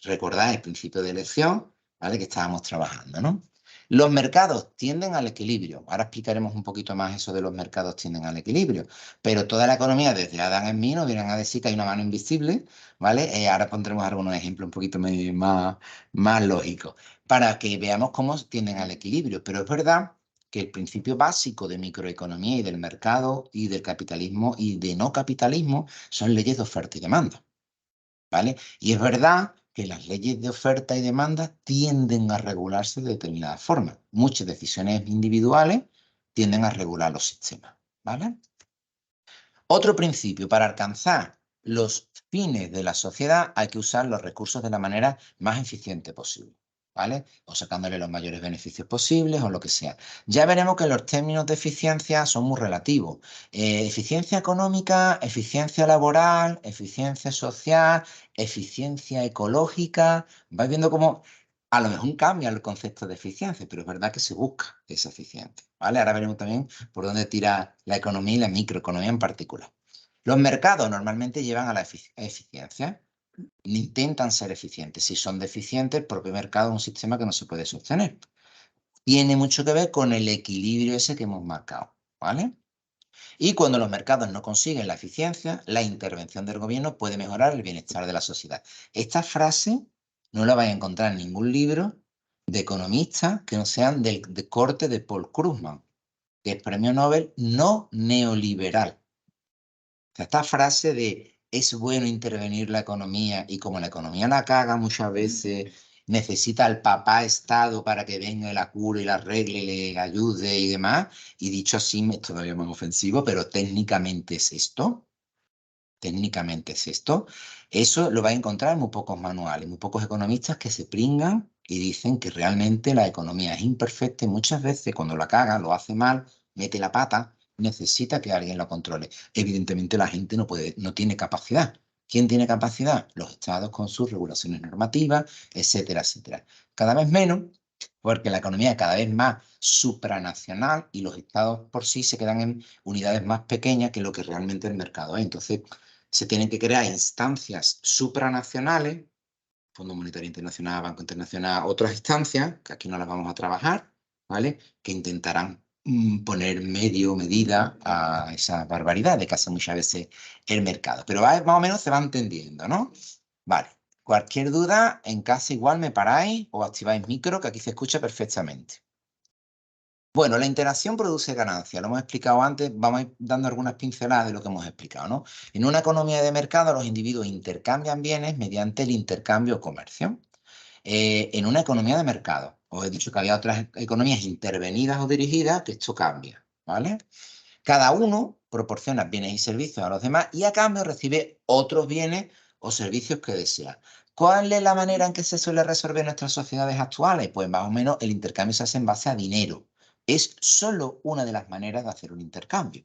Recordad el principio de elección, ¿vale? Que estábamos trabajando, ¿no? Los mercados tienden al equilibrio. Ahora explicaremos un poquito más eso de los mercados tienden al equilibrio. Pero toda la economía, desde Adam Smith, nos vienen a decir que hay una mano invisible, ¿vale? Ahora pondremos algunos ejemplos un poquito más lógicos para que veamos cómo tienden al equilibrio. Pero es verdad que el principio básico de microeconomía y del mercado y del capitalismo y de no capitalismo son leyes de oferta y demanda, ¿vale? Y es verdad que las leyes de oferta y demanda tienden a regularse de determinada forma. Muchas decisiones individuales tienden a regular los sistemas, ¿vale? Otro principio, para alcanzar los fines de la sociedad hay que usar los recursos de la manera más eficiente posible, ¿vale? O sacándole los mayores beneficios posibles o lo que sea. Ya veremos que los términos de eficiencia son muy relativos. Eficiencia económica, eficiencia laboral, eficiencia social, eficiencia ecológica. Vais viendo cómo a lo mejor cambia el concepto de eficiencia, pero es verdad que se busca esa eficiencia, ¿vale? Ahora veremos también por dónde tira la economía y la microeconomía en particular. Los mercados normalmente llevan a la eficiencia, intentan ser eficientes. Si son deficientes, el propio mercado es un sistema que no se puede sostener. Tiene mucho que ver con el equilibrio ese que hemos marcado, ¿vale? Y cuando los mercados no consiguen la eficiencia, la intervención del gobierno puede mejorar el bienestar de la sociedad. Esta frase no la vais a encontrar en ningún libro de economistas que no sean de corte de Paul Krugman, que es premio Nobel no neoliberal. O sea, esta frase de es bueno intervenir la economía y como la economía la caga muchas veces necesita al papá Estado para que venga y la cure y la arregle, le ayude y demás. Y dicho así, es todavía más ofensivo, pero técnicamente es esto. Técnicamente es esto. Eso lo va a encontrar en muy pocos manuales, muy pocos economistas que se pringan y dicen que realmente la economía es imperfecta y muchas veces cuando la caga, lo hace mal, mete la pata, necesita que alguien lo controle. Evidentemente la gente no puede, no tiene capacidad. ¿Quién tiene capacidad? Los estados con sus regulaciones normativas, etcétera, etcétera. Cada vez menos, porque la economía es cada vez más supranacional y los estados por sí se quedan en unidades más pequeñas que lo que realmente el mercado es. Entonces, se tienen que crear instancias supranacionales, Fondo Monetario Internacional, Banco Internacional, otras instancias, que aquí no las vamos a trabajar, ¿vale? Que intentarán poner medida a esa barbaridad de que hace muchas veces el mercado. Pero más o menos se va entendiendo, ¿no? Vale. Cualquier duda, en casa igual me paráis o activáis micro, que aquí se escucha perfectamente. Bueno, la interacción produce ganancia, lo hemos explicado antes, vamos a ir dando algunas pinceladas de lo que hemos explicado, ¿no? En una economía de mercado, los individuos intercambian bienes mediante el intercambio o comercio. En una economía de mercado, os he dicho que había otras economías intervenidas o dirigidas, que esto cambia, ¿vale? Cada uno proporciona bienes y servicios a los demás y a cambio recibe otros bienes o servicios que desea. ¿Cuál es la manera en que se suele resolver en nuestras sociedades actuales? Pues más o menos el intercambio se hace en base a dinero. Es solo una de las maneras de hacer un intercambio,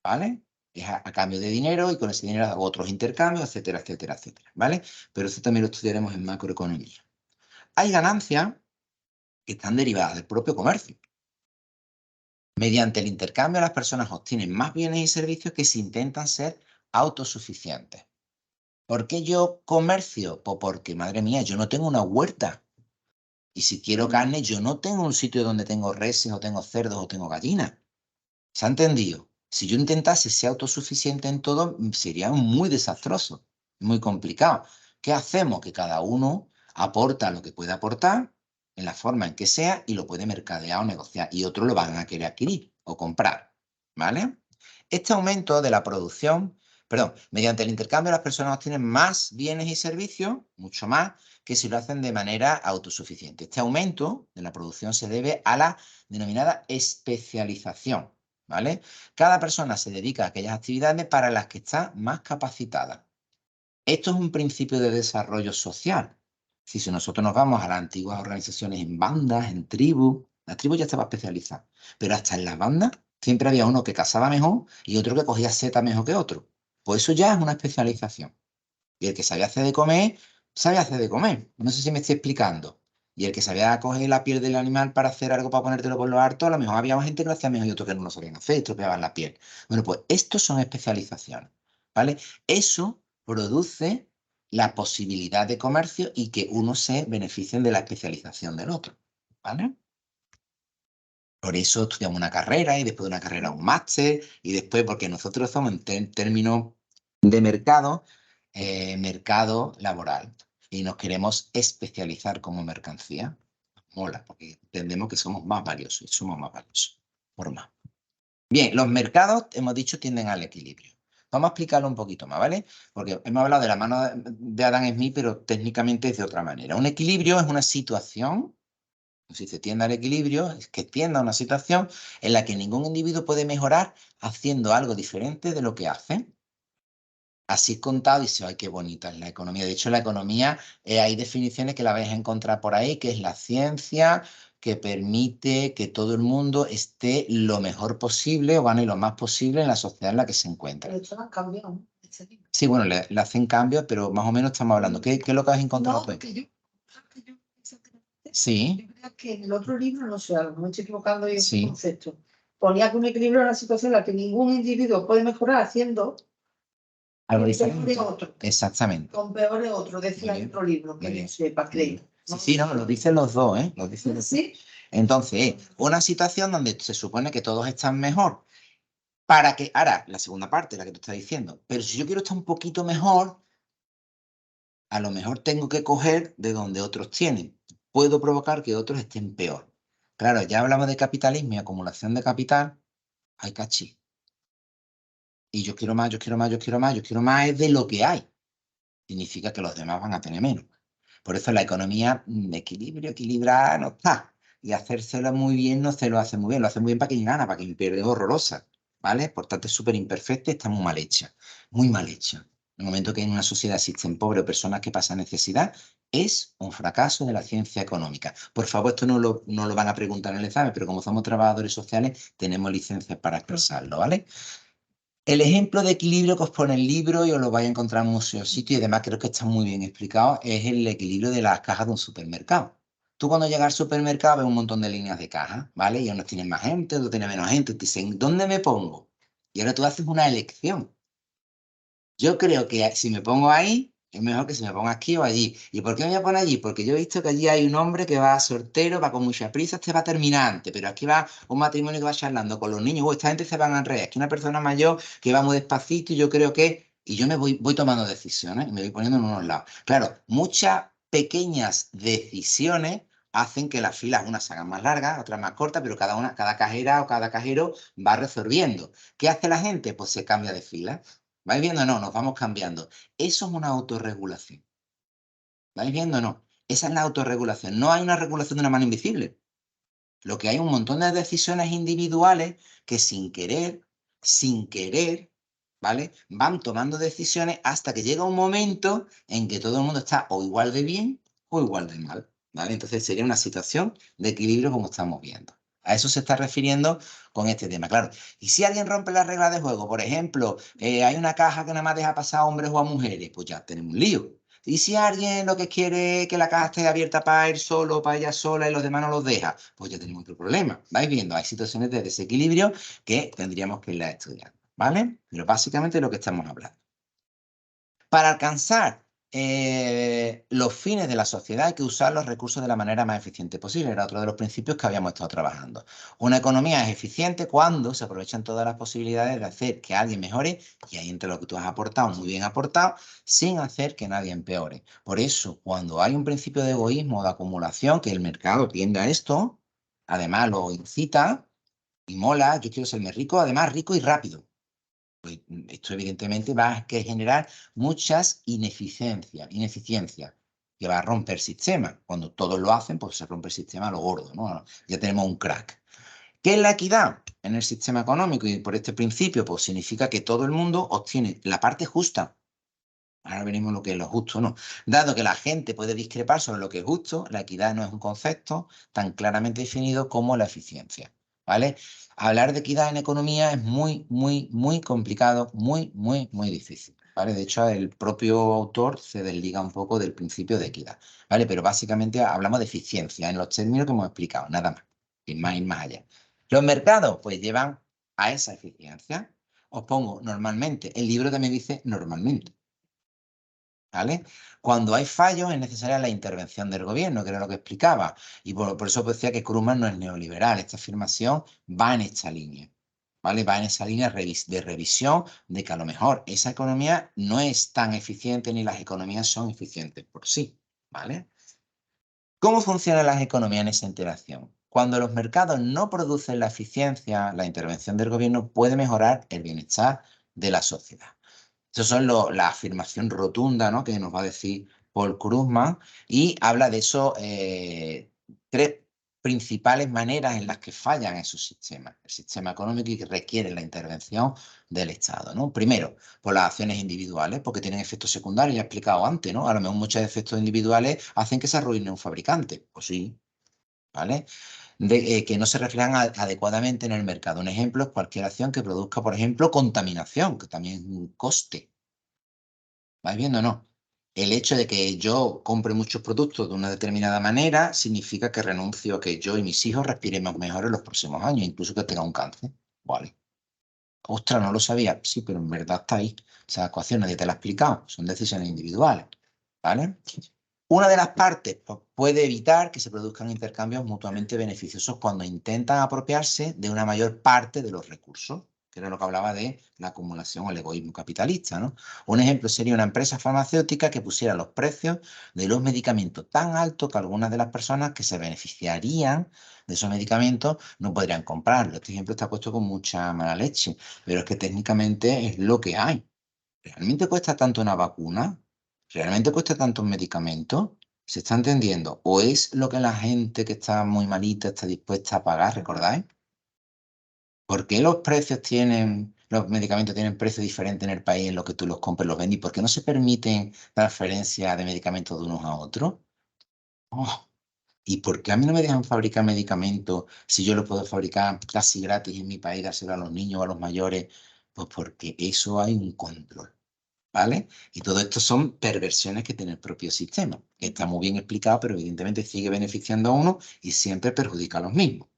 ¿vale? Es a cambio de dinero y con ese dinero hago otros intercambios, etcétera, etcétera, etcétera, ¿vale? Pero eso también lo estudiaremos en macroeconomía. Hay ganancias que están derivadas del propio comercio. Mediante el intercambio, las personas obtienen más bienes y servicios que se intentan ser autosuficientes. ¿Por qué yo comercio? Pues porque, madre mía, yo no tengo una huerta. Y si quiero carne, yo no tengo un sitio donde tengo reses o tengo cerdos o tengo gallinas. ¿Se ha entendido? Si yo intentase ser autosuficiente en todo, sería muy desastroso, muy complicado. ¿Qué hacemos? Que cada uno aporta lo que puede aportar en la forma en que sea y lo puede mercadear o negociar y otros lo van a querer adquirir o comprar, ¿vale? Este aumento de la producción, perdón, mediante el intercambio las personas obtienen más bienes y servicios, mucho más, que si lo hacen de manera autosuficiente. Este aumento de la producción se debe a la denominada especialización, ¿vale? Cada persona se dedica a aquellas actividades para las que está más capacitada. Esto es un principio de desarrollo social. Si nosotros nos vamos a las antiguas organizaciones en bandas, en tribus, la tribu ya estaba especializada, pero hasta en las bandas siempre había uno que cazaba mejor y otro que cogía seta mejor que otro. Pues eso ya es una especialización. Y el que sabía hacer de comer, sabía hacer de comer. No sé si me estoy explicando. Y el que sabía coger la piel del animal para hacer algo para ponértelo por lo harto, a lo mejor había gente que lo hacía mejor y otros que no lo sabían hacer, estropeaban la piel. Bueno, pues estos son especializaciones, ¿vale? Eso produce la posibilidad de comercio y que uno se beneficien de la especialización del otro, ¿vale? Por eso estudiamos una carrera y después de una carrera un máster y después, porque nosotros somos en términos de mercado, mercado laboral y nos queremos especializar como mercancía. Mola, porque entendemos que somos más valiosos y somos más valiosos por más. Bien, los mercados, hemos dicho, tienden al equilibrio. Vamos a explicarlo un poquito más, ¿vale? Porque hemos hablado de la mano de Adam Smith, pero técnicamente es de otra manera. Un equilibrio es una situación, si se tiende al equilibrio, es que tienda a una situación en la que ningún individuo puede mejorar haciendo algo diferente de lo que hace. Así contado, dice, ay, qué bonita es la economía. De hecho, la economía, hay definiciones que la vais a encontrar por ahí, que es la ciencia que permite que todo el mundo esté lo mejor posible o gane lo más posible en la sociedad en la que se encuentra. De hecho, han cambiado, ¿no? Sí, bueno, le hacen cambios, pero más o menos estamos hablando. ¿Qué es lo que has encontrado tú ahí? Exactamente, Sí, yo creo que en el otro libro, no sé, a lo mejor me estoy equivocando yo en sí, el concepto, ponía que un equilibrio es una situación en la que ningún individuo puede mejorar haciendo algo con peores diferente. otro, Exactamente. con peores otro, decía Muy el bien, otro libro, muy que yo bien, sepa, muy bien. creo. Sí, sí, no, lo dicen los dos, ¿eh? Lo dicen los dos. Sí, Entonces, una situación donde se supone que todos están mejor. Para que, ahora, la segunda parte, la que tú estás diciendo, pero si yo quiero estar un poquito mejor, a lo mejor tengo que coger de donde otros tienen. Puedo provocar que otros estén peor. Claro, ya hablamos de capitalismo y acumulación de capital, hay cachí. Y yo quiero más, yo quiero más, yo quiero más, yo quiero más es de lo que hay. Significa que los demás van a tener menos. Por eso la economía, equilibrada no está. Y hacérselo muy bien no se lo hace muy bien. Lo hace muy bien para quien gana, para quien pierde es horrorosa. ¿Vale? Por tanto, es súper imperfecta y está muy mal hecha. Muy mal hecha. En el momento que en una sociedad existen pobres o personas que pasan necesidad, es un fracaso de la ciencia económica. Por favor, esto no lo van a preguntar en el examen, pero como somos trabajadores sociales, tenemos licencias para expresarlo, ¿vale? El ejemplo de equilibrio que os pone el libro, y os lo vais a encontrar en muchos sitios, y además creo que está muy bien explicado, es el equilibrio de las cajas de un supermercado. Tú cuando llegas al supermercado ves un montón de líneas de cajas, ¿vale? Y unos tienen más gente, otros tienen menos gente, te dicen, ¿dónde me pongo? Y ahora tú haces una elección. Yo creo que si me pongo ahí, es mejor que si me ponga aquí o allí. ¿Y por qué me voy a poner allí? Porque yo he visto que allí hay un hombre que va soltero, va con mucha prisa, este va terminante, pero aquí va un matrimonio que va charlando con los niños, esta gente se van al revés, que una persona mayor que va muy despacito y yo creo que, y yo me voy tomando decisiones y me voy poniendo en unos lados. Claro, muchas pequeñas decisiones hacen que las filas unas se hagan más largas, otras más cortas, pero cada cajera o cada cajero va resolviendo. ¿Qué hace la gente? Pues se cambia de fila. ¿Vais viendo? No, nos vamos cambiando. Eso es una autorregulación. ¿Vais viendo? No. Esa es la autorregulación. No hay una regulación de una mano invisible. Lo que hay un montón de decisiones individuales que sin querer, ¿vale? Van tomando decisiones hasta que llega un momento en que todo el mundo está o igual de bien o igual de mal, ¿vale? Entonces sería una situación de equilibrio como estamos viendo. A eso se está refiriendo con este tema, claro. Y si alguien rompe las reglas de juego, por ejemplo, hay una caja que nada más deja pasar a hombres o a mujeres, pues ya tenemos un lío. Y si alguien lo que quiere es que la caja esté abierta para él solo, para ella sola y los demás no los deja, pues ya tenemos otro problema. ¿Vais viendo? Hay situaciones de desequilibrio que tendríamos que irlas estudiando, ¿vale? Pero básicamente es lo que estamos hablando. Para alcanzar los fines de la sociedad hay que usar los recursos de la manera más eficiente posible. Era otro de los principios que habíamos estado trabajando. Una economía es eficiente cuando se aprovechan todas las posibilidades de hacer que alguien mejore, y ahí entre lo que tú has aportado, muy bien aportado, sin hacer que nadie empeore. Por eso, cuando hay un principio de egoísmo o de acumulación, que el mercado tiende a esto, además lo incita y mola, yo quiero ser más rico, además rico y rápido. Pues esto evidentemente va a generar muchas ineficiencias, que va a romper sistema. Cuando todos lo hacen, pues se rompe el sistema a lo gordo, ¿no? Ya tenemos un crack. ¿Qué es la equidad en el sistema económico? Y por este principio, pues significa que todo el mundo obtiene la parte justa. Ahora veremos lo que es lo justo, ¿no? Dado que la gente puede discrepar sobre lo que es justo, la equidad no es un concepto tan claramente definido como la eficiencia, ¿vale? Hablar de equidad en economía es muy complicado, muy difícil, ¿vale? De hecho, el propio autor se desliga un poco del principio de equidad, ¿vale? Pero básicamente hablamos de eficiencia en los términos que hemos explicado, nada más, ir más allá. Los mercados, pues, llevan a esa eficiencia. Os pongo normalmente, el libro también dice normalmente. ¿Vale? Cuando hay fallos es necesaria la intervención del gobierno, que era lo que explicaba. Y por eso decía que Krugman no es neoliberal. Esta afirmación va en esta línea. ¿Vale? Va en esa línea de revisión de que a lo mejor esa economía no es tan eficiente ni las economías son eficientes por sí. ¿Vale? ¿Cómo funcionan las economías en esa interacción? Cuando los mercados no producen la eficiencia, la intervención del gobierno puede mejorar el bienestar de la sociedad. Esas son la afirmación rotunda, ¿no? Que nos va a decir Paul Krugman y habla de esos tres principales maneras en las que fallan esos sistemas. El sistema económico y que requiere la intervención del Estado, ¿no? Primero, por las acciones individuales, porque tienen efectos secundarios, ya he explicado antes, ¿no? A lo mejor muchos efectos individuales hacen que se arruine un fabricante, pues sí, ¿vale? Que no se reflejan adecuadamente en el mercado. Un ejemplo es cualquier acción que produzca, por ejemplo, contaminación, que también es un coste. ¿Vais viendo o no? El hecho de que yo compre muchos productos de una determinada manera significa que renuncio a que yo y mis hijos respiremos mejor en los próximos años, incluso que tenga un cáncer. Vale. Ostras, no lo sabía. Sí, pero en verdad está ahí. Esa ecuación nadie te la ha explicado. Son decisiones individuales. ¿Vale? Una de las partes pues, puede evitar que se produzcan intercambios mutuamente beneficiosos cuando intentan apropiarse de una mayor parte de los recursos, que era lo que hablaba de la acumulación o el egoísmo capitalista, ¿no? Un ejemplo sería una empresa farmacéutica que pusiera los precios de los medicamentos tan altos que algunas de las personas que se beneficiarían de esos medicamentos no podrían comprarlos. Este ejemplo está puesto con mucha mala leche, pero es que técnicamente es lo que hay. ¿Realmente cuesta tanto una vacuna? ¿Realmente cuesta tanto un medicamento? ¿Se está entendiendo? ¿O es lo que la gente que está muy malita está dispuesta a pagar, recordáis? ¿Por qué los medicamentos tienen precios diferentes en el país en lo que tú los compras y los vendes? ¿Por qué no se permiten transferencias de medicamentos de unos a otros? Oh, ¿y por qué a mí no me dejan fabricar medicamentos si yo lo puedo fabricar casi gratis en mi país, dárselo a los niños o a los mayores? Pues porque eso hay un control, ¿vale? Y todo esto son perversiones que tiene el propio sistema, que está muy bien explicado, pero evidentemente sigue beneficiando a uno y siempre perjudica a los mismos.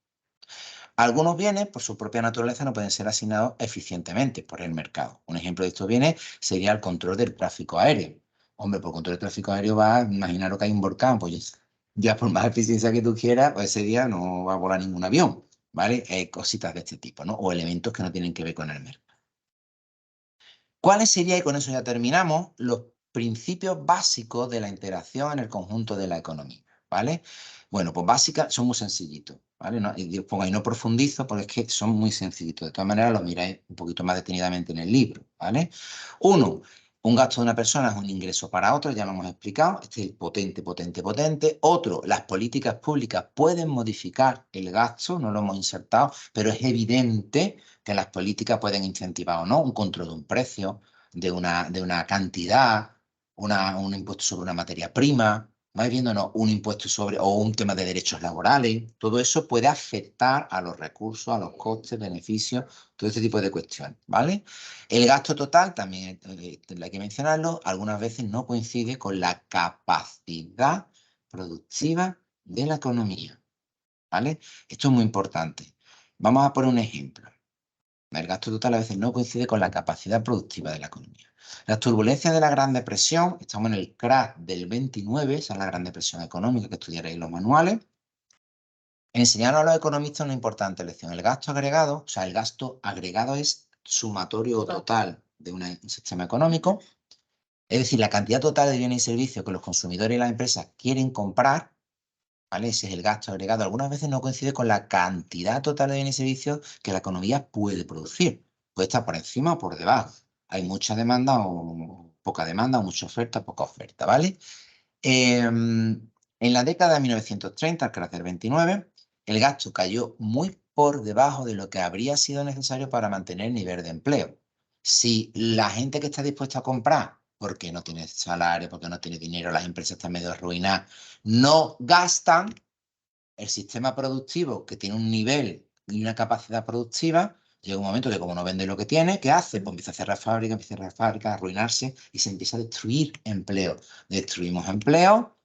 Algunos bienes, por su propia naturaleza, no pueden ser asignados eficientemente por el mercado. Un ejemplo de estos bienes sería el control del tráfico aéreo. Hombre, por control del tráfico aéreo imaginaros que hay un volcán, pues ya por más eficiencia que tú quieras, pues ese día no va a volar ningún avión, ¿vale? Cositas de este tipo, ¿no? O elementos que no tienen que ver con el mercado. ¿Cuáles serían, y con eso ya terminamos, los principios básicos de la interacción en el conjunto de la economía? ¿Vale? Bueno, pues básicas son muy sencillitos, ¿vale? No, y pongo ahí no profundizo porque es que son muy sencillitos. De todas maneras, los miráis un poquito más detenidamente en el libro, ¿vale? Uno, un gasto de una persona es un ingreso para otro, ya lo hemos explicado. Este es el potente, potente, potente. Otro, las políticas públicas pueden modificar el gasto, no lo hemos insertado, pero es evidente que las políticas pueden incentivar o no un control de un precio, de una cantidad, un impuesto sobre una materia prima, vais viendo, no, un impuesto sobre o un tema de derechos laborales. Todo eso puede afectar a los recursos, a los costes, beneficios, todo este tipo de cuestiones, ¿vale? El gasto total, también hay que mencionarlo, algunas veces no coincide con la capacidad productiva de la economía, ¿vale? Esto es muy importante. Vamos a poner un ejemplo. El gasto total a veces no coincide con la capacidad productiva de la economía. Las turbulencias de la Gran Depresión, estamos en el crash del 29, esa es la Gran Depresión económica que estudiaréis en los manuales, enseñaron a los economistas una importante lección. El gasto agregado, o sea, el gasto agregado es sumatorio o total de un sistema económico, es decir, la cantidad total de bienes y servicios que los consumidores y las empresas quieren comprar, ¿vale? Ese es el gasto agregado. Algunas veces no coincide con la cantidad total de bienes y servicios que la economía puede producir. Puede estar por encima o por debajo. Hay mucha demanda o poca demanda, o mucha oferta, poca oferta, ¿vale? En la década de 1930, al crash del 29, el gasto cayó muy por debajo de lo que habría sido necesario para mantener el nivel de empleo. Si la gente que está dispuesta a comprar, porque no tiene salario, porque no tiene dinero, las empresas están medio arruinadas, no gastan, el sistema productivo que tiene un nivel y una capacidad productiva, llega un momento que como no vende lo que tiene, ¿qué hace? Pues empieza a cerrar fábricas, a arruinarse y se empieza a destruir empleo. Destruimos empleo,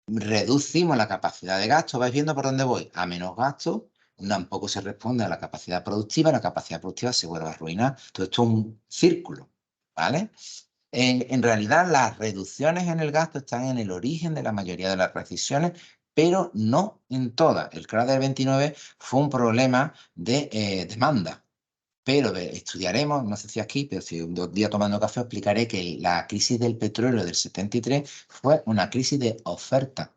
reducimos la capacidad de gasto. ¿Vais viendo por dónde voy? A menos gasto, tampoco se responde a la capacidad productiva se vuelve a arruinar. Todo esto es un círculo, ¿vale? En realidad, las reducciones en el gasto están en el origen de la mayoría de las recesiones, pero no en todas. El crash del 29 fue un problema de demanda. Pero estudiaremos, no sé si aquí, pero si un día tomando café explicaré que la crisis del petróleo del 73 fue una crisis de oferta.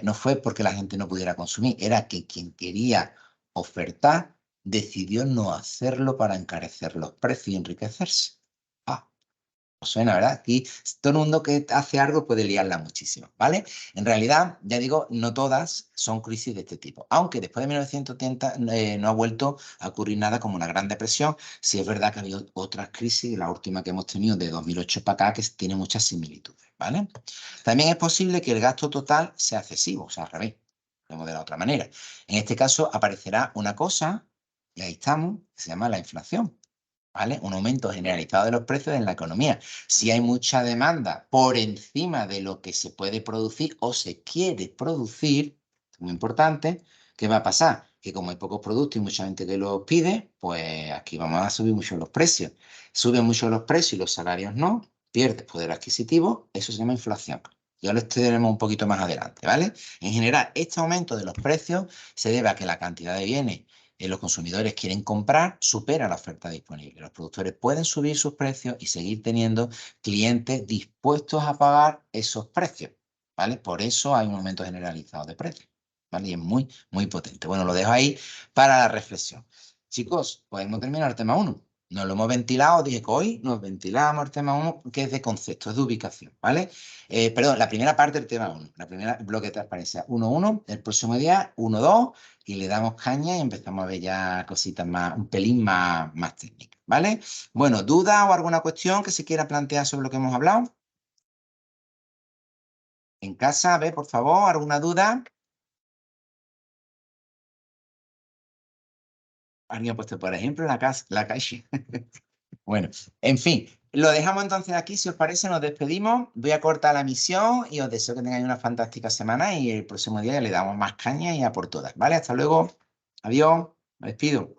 No fue porque la gente no pudiera consumir, era que quien quería ofertar decidió no hacerlo para encarecer los precios y enriquecerse. Ah, os suena, ¿verdad? Aquí todo el mundo que hace algo puede liarla muchísimo, ¿vale? En realidad, ya digo, no todas son crisis de este tipo, aunque después de 1930 no ha vuelto a ocurrir nada como una Gran Depresión. Sí es verdad que ha habido otras crisis, la última que hemos tenido de 2008 para acá, que tiene muchas similitudes, ¿vale? También es posible que el gasto total sea excesivo, o sea, al revés, de la otra manera. En este caso aparecerá una cosa, y ahí estamos, que se llama la inflación. ¿Vale? Un aumento generalizado de los precios en la economía. Si hay mucha demanda por encima de lo que se puede producir o se quiere producir, muy importante, ¿qué va a pasar? Que como hay pocos productos y mucha gente que los pide, pues aquí vamos a subir mucho los precios. Suben mucho los precios y los salarios no, pierdes poder adquisitivo, eso se llama inflación. Ya lo estudiaremos un poquito más adelante, ¿vale? En general, este aumento de los precios se debe a que la cantidad de bienes los consumidores quieren comprar, supera la oferta disponible. Los productores pueden subir sus precios y seguir teniendo clientes dispuestos a pagar esos precios, ¿vale? Por eso hay un aumento generalizado de precios, ¿vale? Y es muy, muy potente. Bueno, lo dejo ahí para la reflexión. Chicos, podemos terminar el tema 1. Nos lo hemos ventilado, dije que hoy nos ventilamos el tema 1, que es de concepto, es de ubicación, ¿vale? Perdón, la primera parte del tema 1, la primera bloque de transparencia 1.1, el próximo día 1.2, y le damos caña y empezamos a ver ya cositas más, un pelín más técnicas, ¿vale? Bueno, ¿duda o alguna cuestión que se quiera plantear sobre lo que hemos hablado? En casa, a ver, por favor, ¿alguna duda? Alguien ha puesto, por ejemplo, la calle. Bueno, en fin, lo dejamos entonces aquí. Si os parece, nos despedimos. Voy a cortar la misión y os deseo que tengáis una fantástica semana y el próximo día ya le damos más caña y a por todas, ¿vale? Hasta luego. Adiós. Me despido.